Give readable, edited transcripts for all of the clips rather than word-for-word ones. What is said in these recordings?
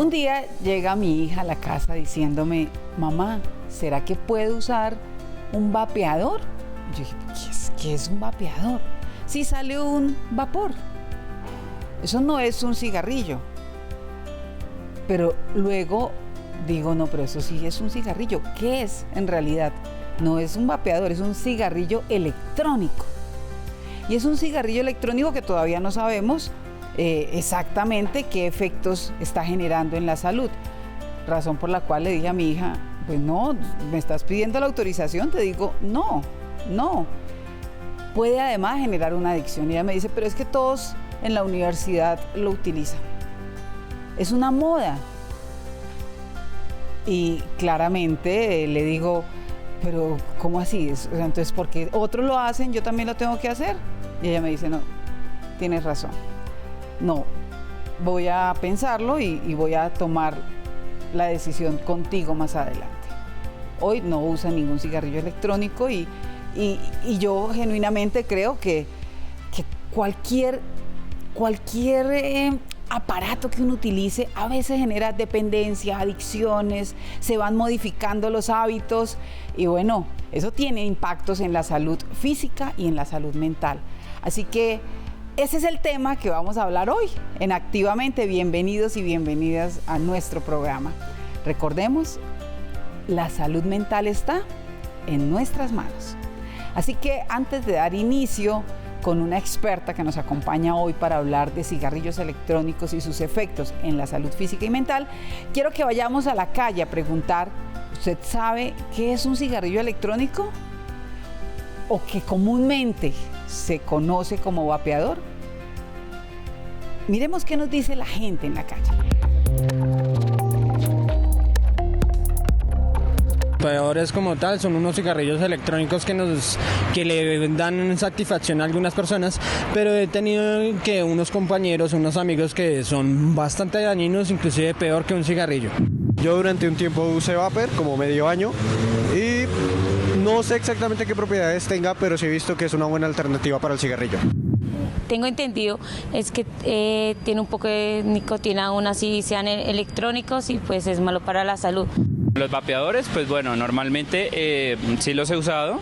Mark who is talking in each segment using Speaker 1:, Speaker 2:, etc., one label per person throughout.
Speaker 1: Un día llega mi hija a la casa diciéndome, mamá, ¿será que puedo usar un vapeador? Y yo dije, ¿qué es un vapeador? Sí, sale un vapor. Eso no es un cigarrillo. Pero luego digo, no, pero eso sí es un cigarrillo. ¿Qué es en realidad? No es un vapeador, es un cigarrillo electrónico. Y es un cigarrillo electrónico que todavía no sabemos exactamente qué efectos está generando en la salud. Razón por la cual le dije a mi hija, pues no, me estás pidiendo la autorización, te digo, no. Puede además generar una adicción. Y ella me dice, pero es que todos en la universidad lo utilizan. Es una moda. Y claramente le digo, pero ¿cómo así? Entonces, porque otros lo hacen, yo también lo tengo que hacer. Y ella me dice, no, tienes razón. No, voy a pensarlo y voy a tomar la decisión contigo más adelante. Hoy no usa ningún cigarrillo electrónico y yo genuinamente creo que cualquier aparato que uno utilice a veces genera dependencias, adicciones, se van modificando los hábitos y bueno, eso tiene impactos en la salud física y en la salud mental. Así que ese es el tema que vamos a hablar hoy en Activamente. Bienvenidos y bienvenidas a nuestro programa. Recordemos, la salud mental está en nuestras manos. Así que antes de dar inicio con una experta que nos acompaña hoy para hablar de cigarrillos electrónicos y sus efectos en la salud física y mental, quiero que vayamos a la calle a preguntar, ¿usted sabe qué es un cigarrillo electrónico? ¿O que comúnmente se conoce como vapeador? Miremos qué nos dice la gente en la calle.
Speaker 2: Vapeadores como tal son unos cigarrillos electrónicos que le dan satisfacción a algunas personas, pero he tenido que unos compañeros, unos amigos que son bastante dañinos, inclusive peor que un cigarrillo.
Speaker 3: Yo durante un tiempo usé vapor, como medio año, y no sé exactamente qué propiedades tenga, pero sí he visto que es una buena alternativa para el cigarrillo.
Speaker 4: Tengo entendido es que tiene un poco de nicotina, aún así sean electrónicos y pues es malo para la salud.
Speaker 5: Los vapeadores, pues bueno, normalmente sí los he usado,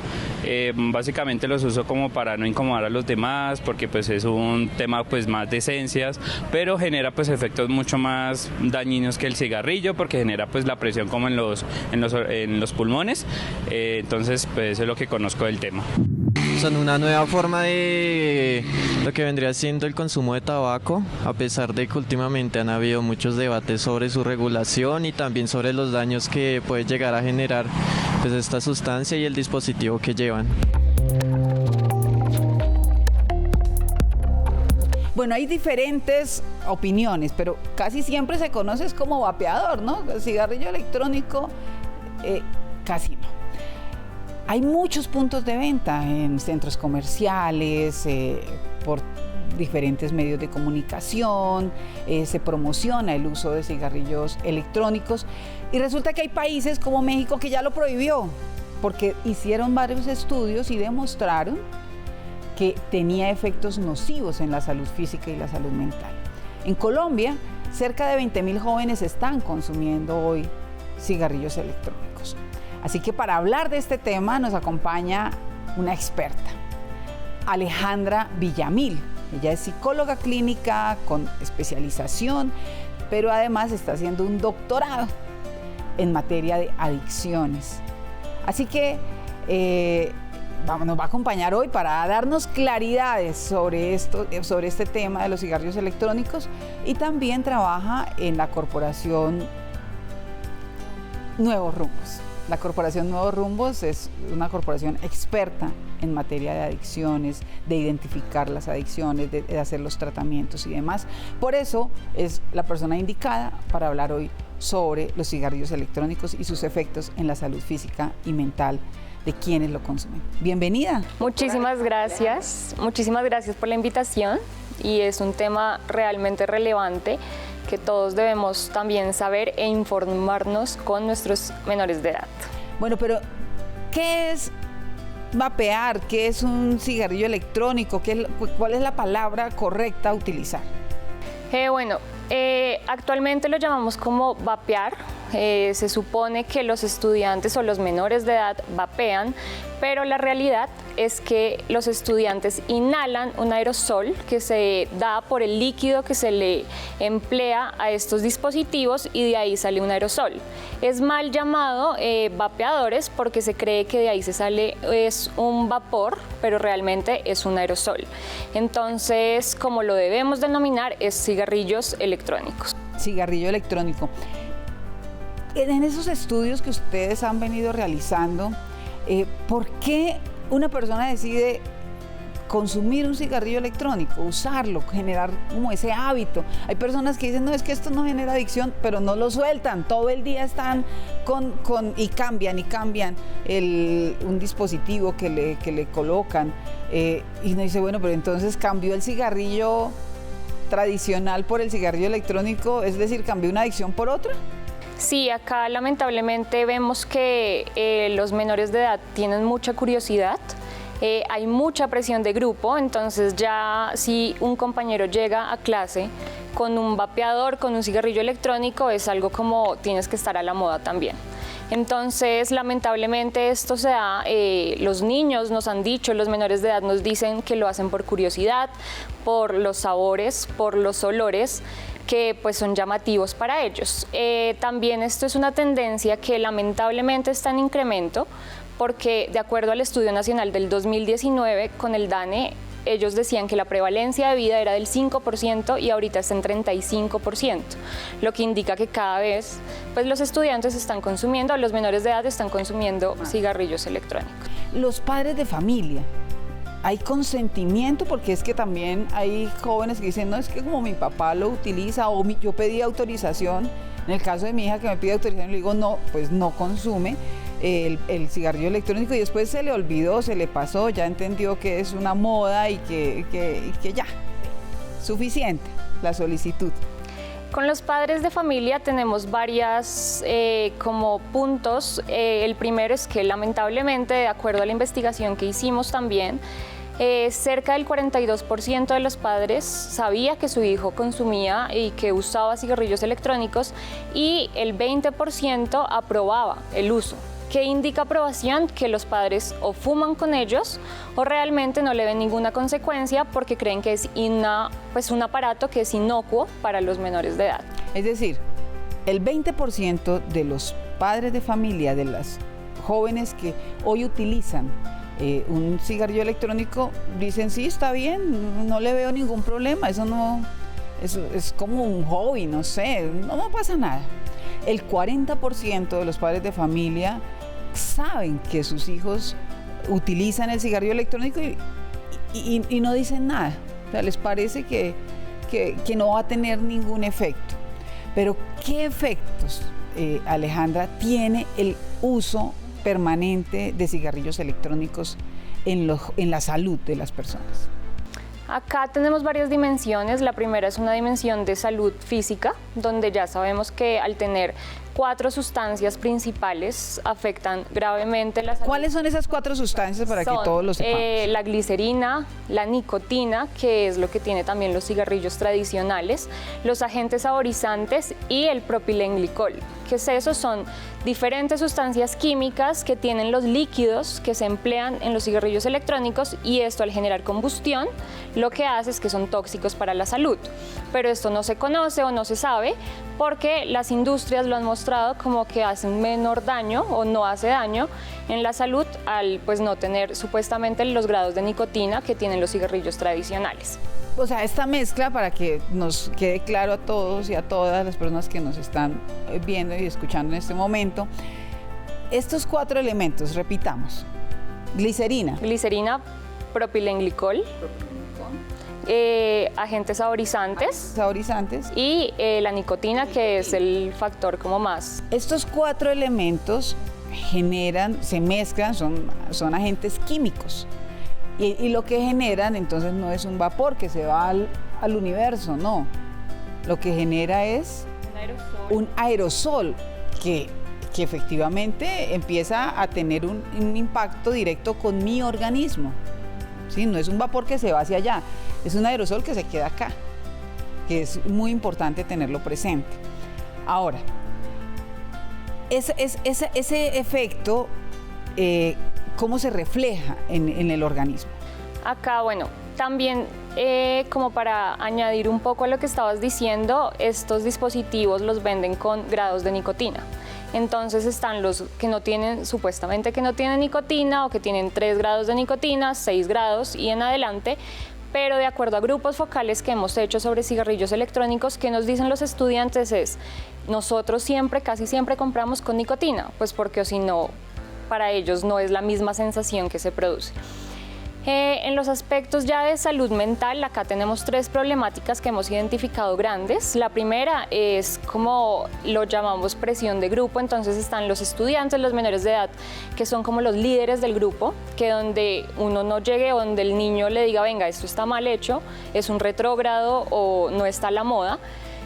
Speaker 5: básicamente los uso como para no incomodar a los demás, porque pues es un tema pues más de esencias, pero genera pues efectos mucho más dañinos que el cigarrillo, porque genera pues la presión como en los pulmones, entonces pues eso es lo que conozco del tema.
Speaker 6: Son una nueva forma de lo que vendría siendo el consumo de tabaco, a pesar de que últimamente han habido muchos debates sobre su regulación y también sobre los daños que puede llegar a generar pues esta sustancia y el dispositivo que llevan.
Speaker 1: Bueno, hay diferentes opiniones, pero casi siempre se conoce como vapeador, ¿no? El cigarrillo electrónico, casi no. Hay muchos puntos de venta en centros comerciales, por diferentes medios de comunicación, se promociona el uso de cigarrillos electrónicos y resulta que hay países como México que ya lo prohibió porque hicieron varios estudios y demostraron que tenía efectos nocivos en la salud física y la salud mental. En Colombia, cerca de 20,000 jóvenes están consumiendo hoy cigarrillos electrónicos. Así que para hablar de este tema nos acompaña una experta, Alejandra Villamil. Ella es psicóloga clínica con especialización, pero además está haciendo un doctorado en materia de adicciones. Así que nos va a acompañar hoy para darnos claridades sobre este tema de los cigarrillos electrónicos y también trabaja en la corporación Nuevos Rumbos. La Corporación Nuevos Rumbos es una corporación experta en materia de adicciones, de identificar las adicciones, de hacer los tratamientos y demás. Por eso es la persona indicada para hablar hoy sobre los cigarrillos electrónicos y sus efectos en la salud física y mental de quienes lo consumen. Bienvenida.
Speaker 7: Muchísimas gracias por la invitación y es un tema realmente relevante que todos debemos también saber e informarnos con nuestros menores de edad.
Speaker 1: Bueno, pero ¿qué es vapear? ¿Qué es un cigarrillo electrónico? ¿Cuál es la palabra correcta a utilizar?
Speaker 7: Bueno, Actualmente lo llamamos como vapear. Se supone que los estudiantes o los menores de edad vapean, pero la realidad es que los estudiantes inhalan un aerosol que se da por el líquido que se le emplea a estos dispositivos y de ahí sale un aerosol. Es mal llamado vapeadores porque se cree que de ahí se sale es un vapor, pero realmente es un aerosol. Entonces, como lo debemos denominar, es cigarrillos electrónicos.
Speaker 1: Cigarrillo electrónico. En esos estudios que ustedes han venido realizando, ¿por qué una persona decide consumir un cigarrillo electrónico, usarlo, generar como ese hábito? Hay personas que dicen, no, es que esto no genera adicción, pero no lo sueltan, todo el día están y cambian un dispositivo que le colocan, y uno dice, bueno, pero entonces cambió el cigarrillo tradicional por el cigarrillo electrónico, es decir, cambió una adicción por otra.
Speaker 7: Sí, acá lamentablemente vemos que los menores de edad tienen mucha curiosidad, hay mucha presión de grupo, entonces ya si un compañero llega a clase con un vapeador, con un cigarrillo electrónico, es algo como tienes que estar a la moda también. Entonces, lamentablemente esto se da, los niños nos han dicho, los menores de edad nos dicen que lo hacen por curiosidad, por los sabores, por los olores, que pues son llamativos para ellos. También esto es una tendencia que lamentablemente está en incremento, porque de acuerdo al Estudio Nacional del 2019 con el DANE, ellos decían que la prevalencia de vida era del 5% y ahorita está en 35%, lo que indica que cada vez pues, los estudiantes están consumiendo, los menores de edad están consumiendo cigarrillos electrónicos.
Speaker 1: Los padres de familia, ¿hay consentimiento? Porque es que también hay jóvenes que dicen, no, es que como mi papá lo utiliza o yo pedí autorización, en el caso de mi hija que me pide autorización, le digo, no, pues no consume el cigarrillo electrónico y después se le olvidó, se le pasó, ya entendió que es una moda y que ya, suficiente la solicitud.
Speaker 7: Con los padres de familia tenemos varias como puntos. El primero es que lamentablemente, de acuerdo a la investigación que hicimos también, cerca del 42% de los padres sabía que su hijo consumía y que usaba cigarrillos electrónicos y el 20% aprobaba el uso. ¿Qué indica aprobación? Que los padres o fuman con ellos o realmente no le ven ninguna consecuencia porque creen que es un aparato que es inocuo para los menores de edad.
Speaker 1: Es decir, el 20% de los padres de familia, de las jóvenes que hoy utilizan un cigarrillo electrónico, dicen, sí, está bien, no le veo ningún problema, eso es como un hobby, no sé, no pasa nada. El 40% de los padres de familia saben que sus hijos utilizan el cigarrillo electrónico y no dicen nada. O sea, les parece que no va a tener ningún efecto. Pero, ¿qué efectos, Alejandra, tiene el uso permanente de cigarrillos electrónicos en la salud de las personas?
Speaker 7: Acá tenemos varias dimensiones. La primera es una dimensión de salud física, donde ya sabemos que al tener 4 sustancias principales afectan gravemente la salud.
Speaker 1: ¿Cuáles son esas 4 sustancias para que todos lo sepamos?
Speaker 7: La glicerina, la nicotina, que es lo que tiene también los cigarrillos tradicionales, los agentes saborizantes y el propilenglicol. ¿Qué es eso? Son diferentes sustancias químicas que tienen los líquidos que se emplean en los cigarrillos electrónicos y esto al generar combustión lo que hace es que son tóxicos para la salud. Pero esto no se conoce o no se sabe porque las industrias lo han mostrado como que hacen menor daño o no hace daño en la salud al pues no tener supuestamente los grados de nicotina que tienen los cigarrillos tradicionales.
Speaker 1: O sea, esta mezcla, para que nos quede claro a todos y a todas las personas que nos están viendo y escuchando en este momento, estos 4 elementos, repitamos: glicerina,
Speaker 7: propilenglicol, agentes saborizantes y la nicotina, que es el factor como más.
Speaker 1: Estos 4 elementos se mezclan, son agentes químicos. Y lo que generan entonces no es un vapor que se va al universo, no. Lo que genera es un aerosol que efectivamente empieza a tener un impacto directo con mi organismo. ¿Sí? No es un vapor que se va hacia allá, es un aerosol que se queda acá, que es muy importante tenerlo presente. Ahora, ese efecto, ¿cómo se refleja en el organismo?
Speaker 7: Acá, bueno, también como para añadir un poco a lo que estabas diciendo, estos dispositivos los venden con grados de nicotina. Entonces están los que no tienen, supuestamente que no tienen nicotina, o que tienen 3 grados de nicotina, 6 grados y en adelante, pero de acuerdo a grupos focales que hemos hecho sobre cigarrillos electrónicos, que nos dicen los estudiantes es, nosotros siempre, casi siempre compramos con nicotina, pues porque o si no, para ellos no es la misma sensación que se produce. En los aspectos ya de salud mental, acá tenemos 3 problemáticas que hemos identificado grandes. La primera es como lo llamamos presión de grupo, entonces están los estudiantes, los menores de edad, que son como los líderes del grupo, que donde uno no llegue, donde el niño le diga, venga, esto está mal hecho, es un retrógrado o no está a la moda.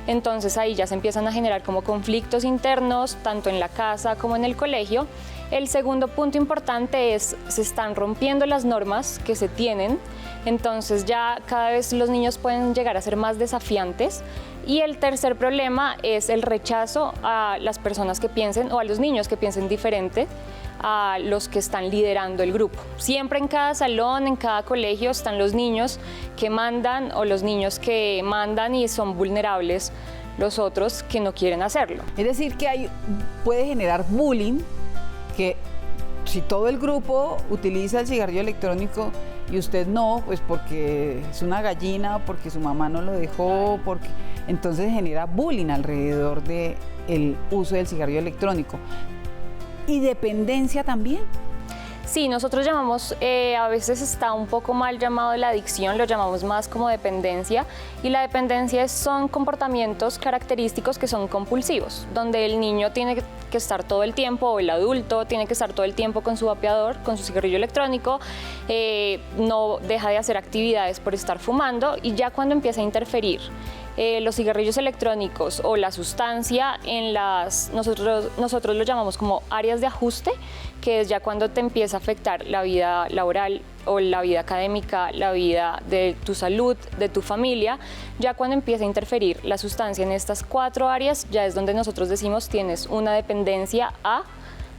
Speaker 7: Entonces ahí ya se empiezan a generar como conflictos internos, tanto en la casa como en el colegio. El segundo punto importante es, se están rompiendo las normas que se tienen, entonces ya cada vez los niños pueden llegar a ser más desafiantes. Y el tercer problema es el rechazo a las personas que piensen, o a los niños que piensen diferente a los que están liderando el grupo. Siempre en cada salón, en cada colegio están los niños que mandan o los niños que mandan y son vulnerables los otros que no quieren hacerlo.
Speaker 1: Es decir, que puede generar bullying, que si todo el grupo utiliza el cigarrillo electrónico y usted no, pues porque es una gallina, porque su mamá no lo dejó, porque entonces genera bullying alrededor del uso del cigarrillo electrónico. ¿Y dependencia también?
Speaker 7: Sí, nosotros llamamos, a veces está un poco mal llamado la adicción, lo llamamos más como dependencia, y la dependencia son comportamientos característicos que son compulsivos, donde el niño tiene que estar todo el tiempo, o el adulto tiene que estar todo el tiempo con su vapeador, con su cigarrillo electrónico, no deja de hacer actividades por estar fumando, y ya cuando empieza a interferir los cigarrillos electrónicos o la sustancia en nosotros lo llamamos como áreas de ajuste, que es ya cuando te empieza a afectar la vida laboral o la vida académica, la vida de tu salud, de tu familia, ya cuando empieza a interferir la sustancia en estas 4 áreas, ya es donde nosotros decimos tienes una dependencia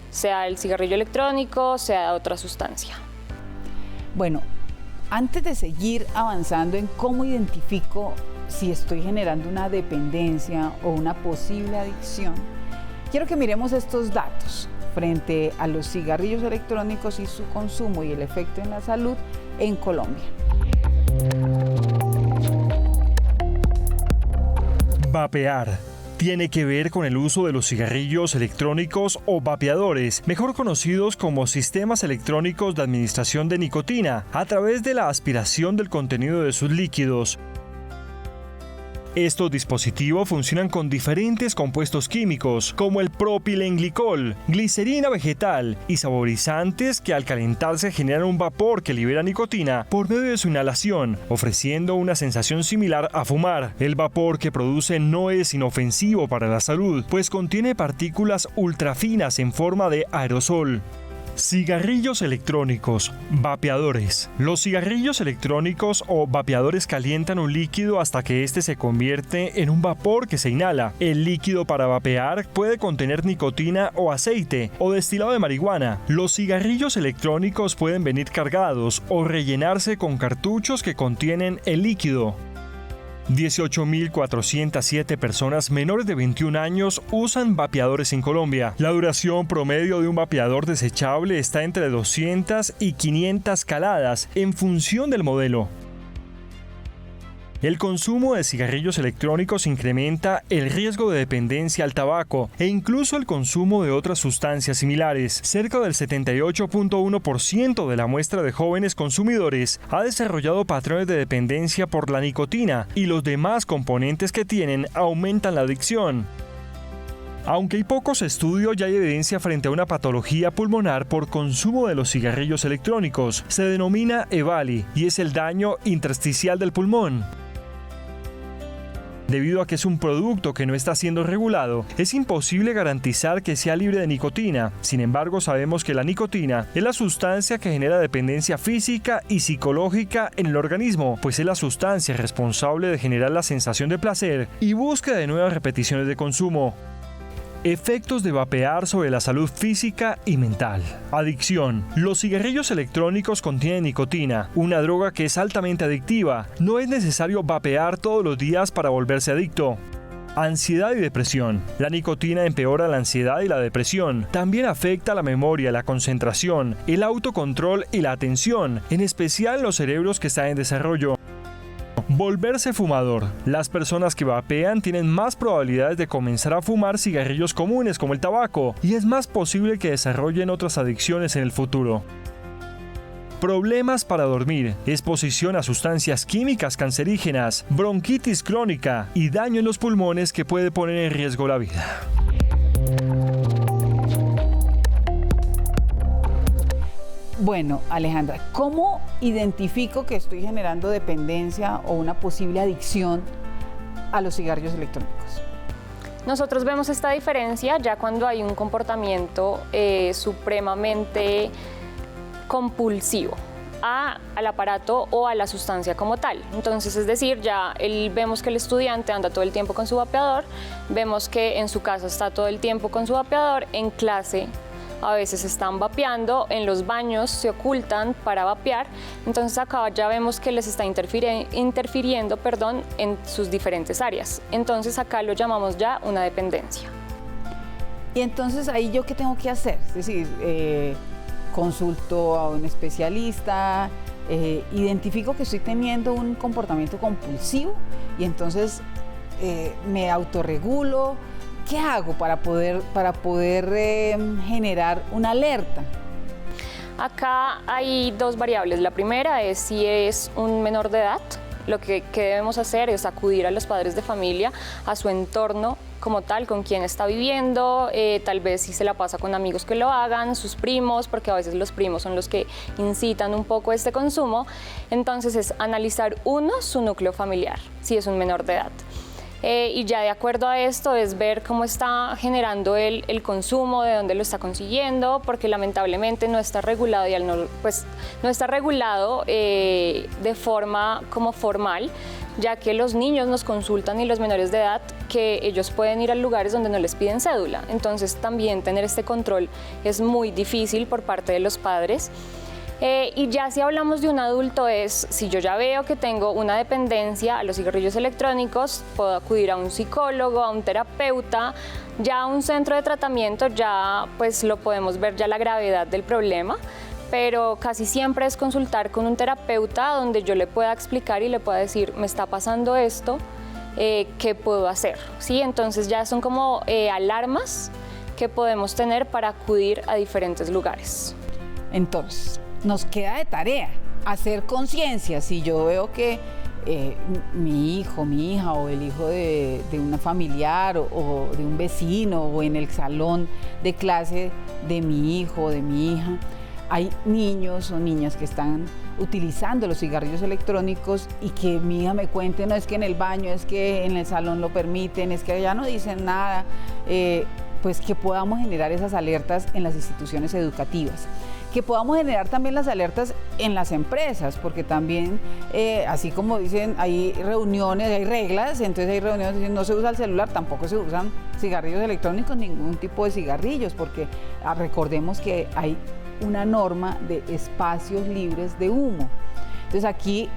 Speaker 7: sea el cigarrillo electrónico, sea otra sustancia.
Speaker 1: Bueno, antes de seguir avanzando en cómo identifico si estoy generando una dependencia o una posible adicción, quiero que miremos estos datos frente a los cigarrillos electrónicos y su consumo y el efecto en la salud en Colombia.
Speaker 8: Vapear tiene que ver con el uso de los cigarrillos electrónicos o vapeadores, mejor conocidos como sistemas electrónicos de administración de nicotina, a través de la aspiración del contenido de sus líquidos. Estos dispositivos funcionan con diferentes compuestos químicos, como el propilenglicol, glicerina vegetal y saborizantes que al calentarse generan un vapor que libera nicotina por medio de su inhalación, ofreciendo una sensación similar a fumar. El vapor que produce no es inofensivo para la salud, pues contiene partículas ultrafinas en forma de aerosol. Cigarrillos electrónicos, vapeadores. Los cigarrillos electrónicos o vapeadores calientan un líquido hasta que éste se convierte en un vapor que se inhala. El líquido para vapear puede contener nicotina o aceite o destilado de marihuana. Los cigarrillos electrónicos pueden venir cargados o rellenarse con cartuchos que contienen el líquido. 18.407 personas menores de 21 años usan vapeadores en Colombia. La duración promedio de un vapeador desechable está entre 200 y 500 caladas en función del modelo. El consumo de cigarrillos electrónicos incrementa el riesgo de dependencia al tabaco e incluso el consumo de otras sustancias similares. Cerca del 78.1% de la muestra de jóvenes consumidores ha desarrollado patrones de dependencia por la nicotina y los demás componentes que tienen aumentan la adicción. Aunque hay pocos estudios, ya hay evidencia frente a una patología pulmonar por consumo de los cigarrillos electrónicos. Se denomina EVALI y es el daño intersticial del pulmón. Debido a que es un producto que no está siendo regulado, es imposible garantizar que sea libre de nicotina. Sin embargo, sabemos que la nicotina es la sustancia que genera dependencia física y psicológica en el organismo, pues es la sustancia responsable de generar la sensación de placer y búsqueda de nuevas repeticiones de consumo. Efectos de vapear sobre la salud física y mental. Adicción. Los cigarrillos electrónicos contienen nicotina, una droga que es altamente adictiva. No es necesario vapear todos los días para volverse adicto. Ansiedad y depresión. La nicotina empeora la ansiedad y la depresión. También afecta la memoria, la concentración, el autocontrol y la atención, en especial en los cerebros que están en desarrollo. Volverse fumador. Las personas que vapean tienen más probabilidades de comenzar a fumar cigarrillos comunes como el tabaco, y es más posible que desarrollen otras adicciones en el futuro. Problemas para dormir, exposición a sustancias químicas cancerígenas, bronquitis crónica y daño en los pulmones que puede poner en riesgo la vida.
Speaker 1: Bueno, Alejandra, ¿cómo identifico que estoy generando dependencia o una posible adicción a los cigarrillos electrónicos?
Speaker 7: Nosotros vemos esta diferencia ya cuando hay un comportamiento supremamente compulsivo al aparato o a la sustancia como tal. Entonces, es decir, ya vemos que el estudiante anda todo el tiempo con su vapeador, vemos que en su casa está todo el tiempo con su vapeador, en clase a veces están vapeando, en los baños se ocultan para vapear, entonces acá ya vemos que les está interfiriendo en sus diferentes áreas. Entonces acá lo llamamos ya una dependencia.
Speaker 1: Y entonces ahí yo qué tengo que hacer, es decir, consulto a un especialista, identifico que estoy teniendo un comportamiento compulsivo y entonces me autorregulo. ¿Qué hago para poder generar una alerta?
Speaker 7: Acá hay dos variables. La primera es si es un menor de edad. Lo que debemos hacer es acudir a los padres de familia, a su entorno como tal, con quien está viviendo, tal vez si se la pasa con amigos que lo hagan, sus primos, porque a veces los primos son los que incitan un poco este consumo. Entonces es analizar su núcleo familiar, si es un menor de edad. Y ya de acuerdo a esto es ver cómo está generando el consumo, de dónde lo está consiguiendo, porque lamentablemente no está regulado y no está regulado de forma como formal, ya que los niños nos consultan y los menores de edad que ellos pueden ir a lugares donde no les piden cédula. Entonces también tener este control es muy difícil por parte de los padres. Y ya si hablamos de un adulto si yo ya veo que tengo una dependencia a los cigarrillos electrónicos, puedo acudir a un psicólogo, a un terapeuta, ya a un centro de tratamiento, ya pues lo podemos ver ya la gravedad del problema, pero casi siempre es consultar con un terapeuta donde yo le pueda explicar y le pueda decir, me está pasando esto, ¿qué puedo hacer? ¿Sí? Entonces ya son como alarmas que podemos tener para acudir a diferentes lugares.
Speaker 1: Entonces, nos queda de tarea hacer conciencia. Si yo veo que mi hijo, mi hija o el hijo de una familiar o de un vecino o en el salón de clase de mi hijo o de mi hija, hay niños o niñas que están utilizando los cigarrillos electrónicos y que mi hija me cuente, no es que en el baño, es que en el salón lo permiten, es que ya no dicen nada, pues que podamos generar esas alertas en las instituciones educativas. Que podamos generar también las alertas en las empresas, porque también, así como dicen, hay reuniones, hay reglas, entonces hay reuniones que no se usa el celular, tampoco se usan cigarrillos electrónicos, ningún tipo de cigarrillos, porque recordemos que hay una norma de espacios libres de humo. Entonces aquí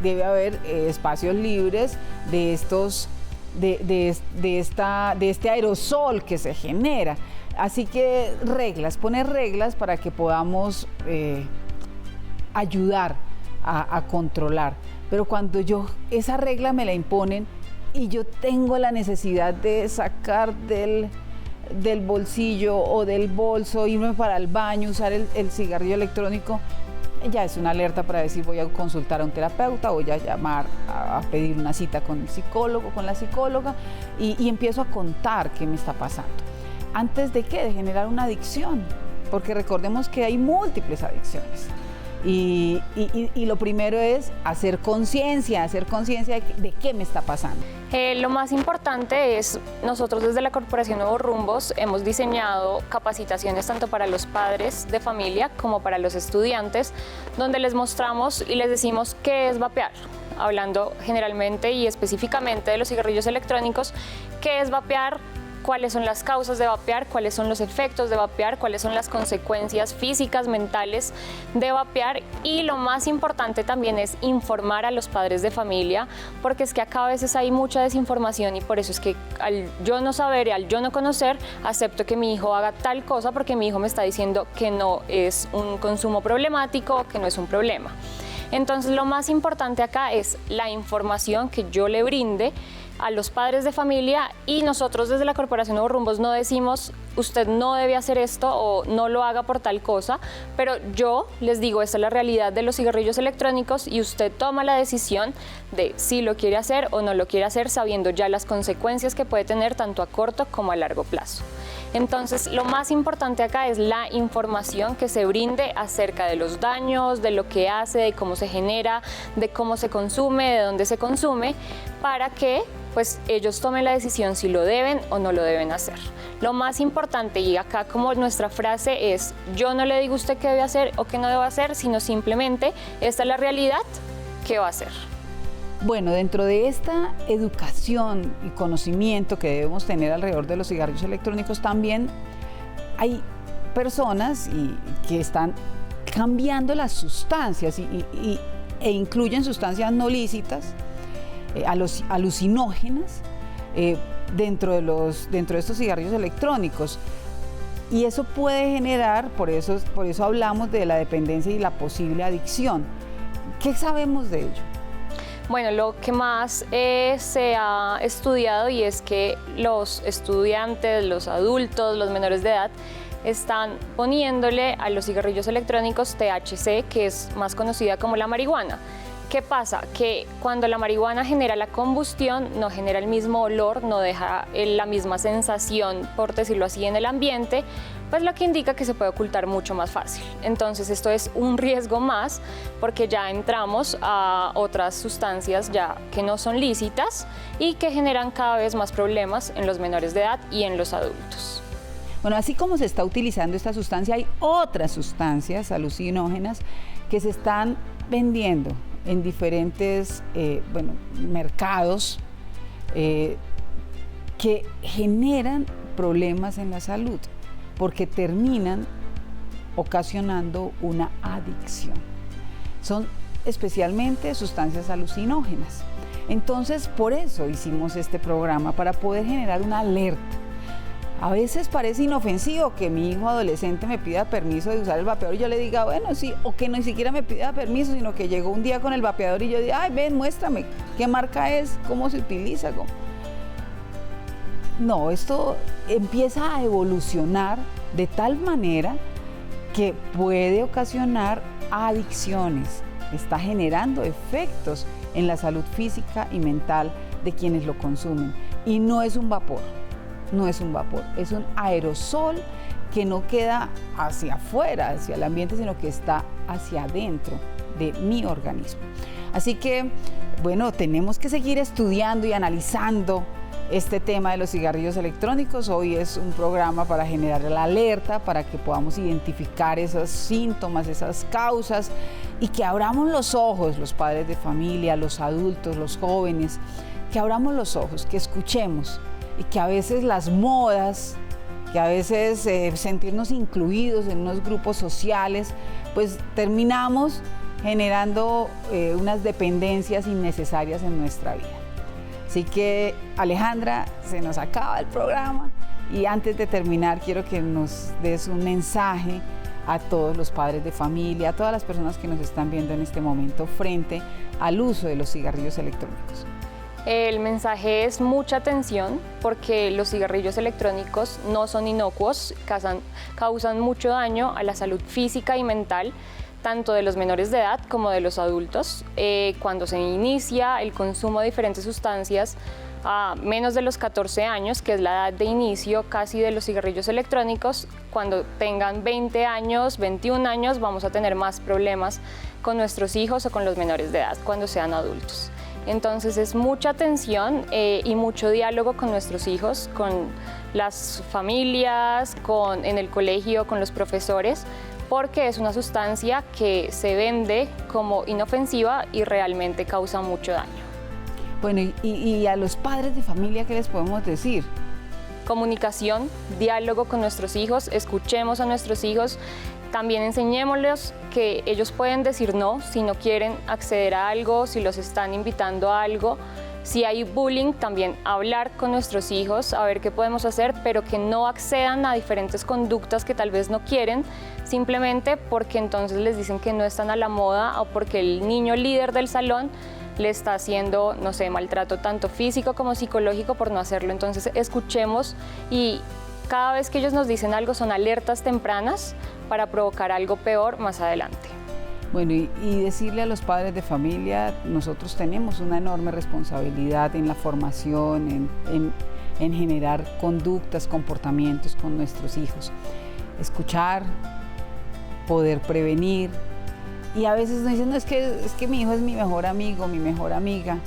Speaker 1: debe haber espacios libres de estos, de este aerosol que se genera. Así que poner reglas para que podamos ayudar a controlar. Pero cuando esa regla me la imponen y yo tengo la necesidad de sacar del bolsillo o del bolso, irme para el baño, usar el cigarrillo electrónico, ya es una alerta para decir voy a consultar a un terapeuta, voy a llamar a pedir una cita con el psicólogo, con la psicóloga y empiezo a contar qué me está pasando. ¿Antes de qué? De generar una adicción, porque recordemos que hay múltiples adicciones. Y lo primero es hacer conciencia de qué me está pasando.
Speaker 7: Lo más importante es, nosotros desde la Corporación Nuevos Rumbos hemos diseñado capacitaciones tanto para los padres de familia como para los estudiantes, donde les mostramos y les decimos qué es vapear, hablando generalmente y específicamente de los cigarrillos electrónicos, qué es vapear, cuáles son las causas de vapear, cuáles son los efectos de vapear, cuáles son las consecuencias físicas, mentales de vapear, y lo más importante también es informar a los padres de familia, porque es que acá a veces hay mucha desinformación y por eso es que al yo no saber y al yo no conocer, acepto que mi hijo haga tal cosa porque mi hijo me está diciendo que no es un consumo problemático, que no es un problema. Entonces lo más importante acá es la información que yo le brinde a los padres de familia, y nosotros desde la Corporación Nuevos Rumbos no decimos usted no debe hacer esto o no lo haga por tal cosa, pero yo les digo esta es la realidad de los cigarrillos electrónicos y usted toma la decisión de si lo quiere hacer o no lo quiere hacer, sabiendo ya las consecuencias que puede tener tanto a corto como a largo plazo. Entonces, lo más importante acá es la información que se brinde acerca de los daños, de lo que hace, de cómo se genera, de cómo se consume, de dónde se consume, para que pues ellos tomen la decisión si lo deben o no lo deben hacer. Lo más importante, y acá como nuestra frase es, yo no le digo a usted qué debe hacer o qué no debe hacer, sino simplemente esta es la realidad, ¿qué va a hacer?
Speaker 1: Bueno, dentro de esta educación y conocimiento que debemos tener alrededor de los cigarrillos electrónicos, también hay personas que están cambiando las sustancias e incluyen sustancias no lícitas, alucinógenas, dentro de estos cigarrillos electrónicos. Y eso puede generar, por eso hablamos de la dependencia y la posible adicción. ¿Qué sabemos de ello?
Speaker 7: Bueno, lo que más se ha estudiado y es que los estudiantes, los adultos, los menores de edad están poniéndole a los cigarrillos electrónicos THC, que es más conocida como la marihuana. ¿Qué pasa? Que cuando la marihuana genera la combustión, no genera el mismo olor, no deja la misma sensación, por decirlo así, en el ambiente, pues lo que indica que se puede ocultar mucho más fácil. Entonces esto es un riesgo más porque ya entramos a otras sustancias ya que no son lícitas y que generan cada vez más problemas en los menores de edad y en los adultos.
Speaker 1: Bueno, así como se está utilizando esta sustancia, hay otras sustancias alucinógenas que se están vendiendo en diferentes mercados que generan problemas en la salud porque terminan ocasionando una adicción. Son especialmente sustancias alucinógenas. Entonces, por eso hicimos este programa, para poder generar una alerta. A veces parece inofensivo que mi hijo adolescente me pida permiso de usar el vapeador y yo le diga, bueno, sí, o que ni siquiera me pida permiso, sino que llegó un día con el vapeador y yo diga, ay, ven, muéstrame qué marca es, cómo se utiliza. No, esto empieza a evolucionar de tal manera que puede ocasionar adicciones, está generando efectos en la salud física y mental de quienes lo consumen. Y no es un vapor. No es un vapor, es un aerosol que no queda hacia afuera, hacia el ambiente, sino que está hacia adentro de mi organismo. Así que, bueno, tenemos que seguir estudiando y analizando este tema de los cigarrillos electrónicos. Hoy es un programa para generar la alerta, para que podamos identificar esos síntomas, esas causas, y que abramos los ojos, los padres de familia, los adultos, los jóvenes, que abramos los ojos, que escuchemos. Y que a veces las modas, que a veces sentirnos incluidos en unos grupos sociales, pues terminamos generando unas dependencias innecesarias en nuestra vida. Así que, Alejandra, se nos acaba el programa y antes de terminar quiero que nos des un mensaje a todos los padres de familia, a todas las personas que nos están viendo en este momento frente al uso de los cigarrillos electrónicos.
Speaker 7: El mensaje es mucha atención porque los cigarrillos electrónicos no son inocuos, causan mucho daño a la salud física y mental tanto de los menores de edad como de los adultos. Cuando se inicia el consumo de diferentes sustancias a menos de los 14 años, que es la edad de inicio casi de los cigarrillos electrónicos, cuando tengan 20 años, 21 años, vamos a tener más problemas con nuestros hijos o con los menores de edad cuando sean adultos. Entonces es mucha atención y mucho diálogo con nuestros hijos, con las familias, en el colegio, con los profesores, porque es una sustancia que se vende como inofensiva y realmente causa mucho daño.
Speaker 1: Bueno, y a los padres de familia, ¿qué les podemos decir?
Speaker 7: Comunicación, diálogo con nuestros hijos, escuchemos a nuestros hijos, también enseñémosles que ellos pueden decir no si no quieren acceder a algo, si los están invitando a algo. Si hay bullying, también hablar con nuestros hijos, a ver qué podemos hacer, pero que no accedan a diferentes conductas que tal vez no quieren, simplemente porque entonces les dicen que no están a la moda o porque el niño líder del salón le está haciendo, no sé, maltrato tanto físico como psicológico por no hacerlo. Entonces escuchemos y cada vez que ellos nos dicen algo son alertas tempranas para provocar algo peor más adelante.
Speaker 1: Bueno, y decirle a los padres de familia, nosotros tenemos una enorme responsabilidad en la formación, en generar conductas, comportamientos con nuestros hijos. Escuchar, poder prevenir. Y a veces nos dicen, no, es que mi hijo es mi mejor amigo, mi mejor amiga.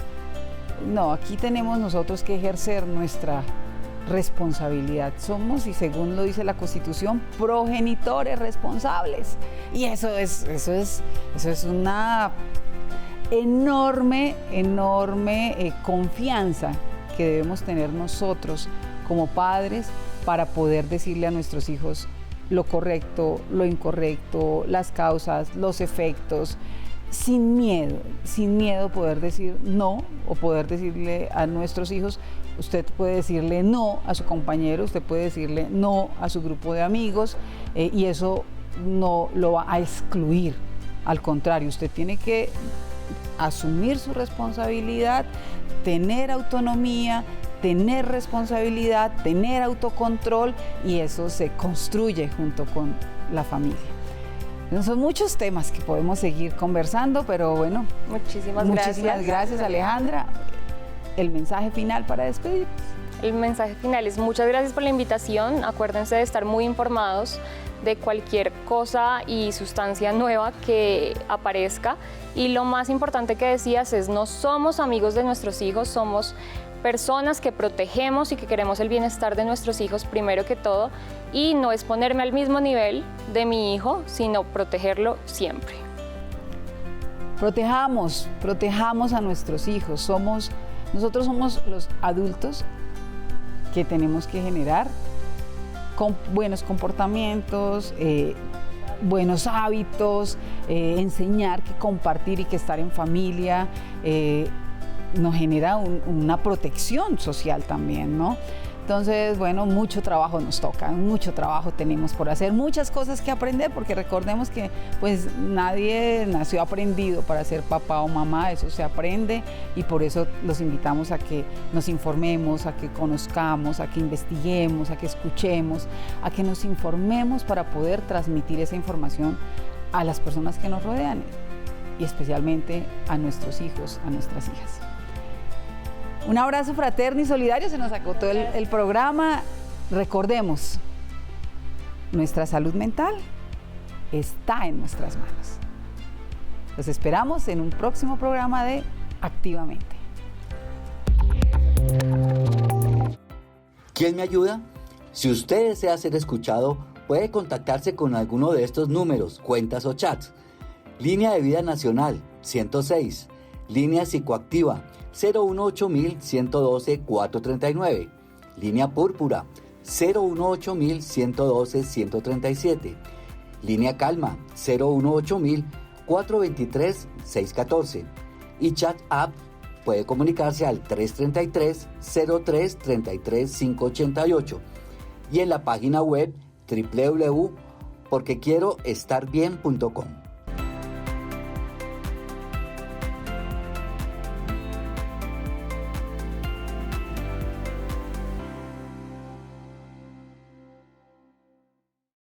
Speaker 1: No, aquí tenemos nosotros que ejercer nuestra responsabilidad. Somos, y según lo dice la Constitución, progenitores responsables. Y eso es una enorme confianza que debemos tener nosotros como padres para poder decirle a nuestros hijos lo correcto, lo incorrecto, las causas, los efectos, sin miedo poder decir no, o poder decirle a nuestros hijos, usted puede decirle no a su compañero, usted puede decirle no a su grupo de amigos, y eso no lo va a excluir. Al contrario, usted tiene que asumir su responsabilidad, tener autonomía, tener responsabilidad, tener autocontrol, y eso se construye junto con la familia. Entonces, son muchos temas que podemos seguir conversando, pero bueno.
Speaker 7: Muchísimas
Speaker 1: gracias, Alejandra. El mensaje final para despedirnos.
Speaker 7: El mensaje final es muchas gracias por la invitación. Acuérdense de estar muy informados de cualquier cosa y sustancia nueva que aparezca. Y lo más importante que decías es, no somos amigos de nuestros hijos, somos personas que protegemos y que queremos el bienestar de nuestros hijos primero que todo, y no es ponerme al mismo nivel de mi hijo, sino protegerlo siempre.
Speaker 1: Protejamos a nuestros hijos. Nosotros somos los adultos que tenemos que generar con buenos comportamientos, buenos hábitos, enseñar que compartir y que estar en familia nos genera una protección social también, ¿no? Entonces, bueno, mucho trabajo nos toca, mucho trabajo tenemos por hacer, muchas cosas que aprender, porque recordemos que pues nadie nació aprendido para ser papá o mamá, eso se aprende, y por eso los invitamos a que nos informemos, a que conozcamos, a que investiguemos, a que escuchemos, a que nos informemos para poder transmitir esa información a las personas que nos rodean y especialmente a nuestros hijos, a nuestras hijas. Un abrazo fraterno y solidario, se nos acotó el programa. Recordemos, nuestra salud mental está en nuestras manos. Los esperamos en un próximo programa de Activamente.
Speaker 9: ¿Quién me ayuda? Si usted desea ser escuchado, puede contactarse con alguno de estos números, cuentas o chats. Línea de Vida Nacional, 106. Línea Psicoactiva, 018-112-439. Línea Púrpura, 018-112-137. Línea Calma, 018-423-614. Y Chat App puede comunicarse al 333-03-33-588. Y en la página web www.porquequieroestarbien.com.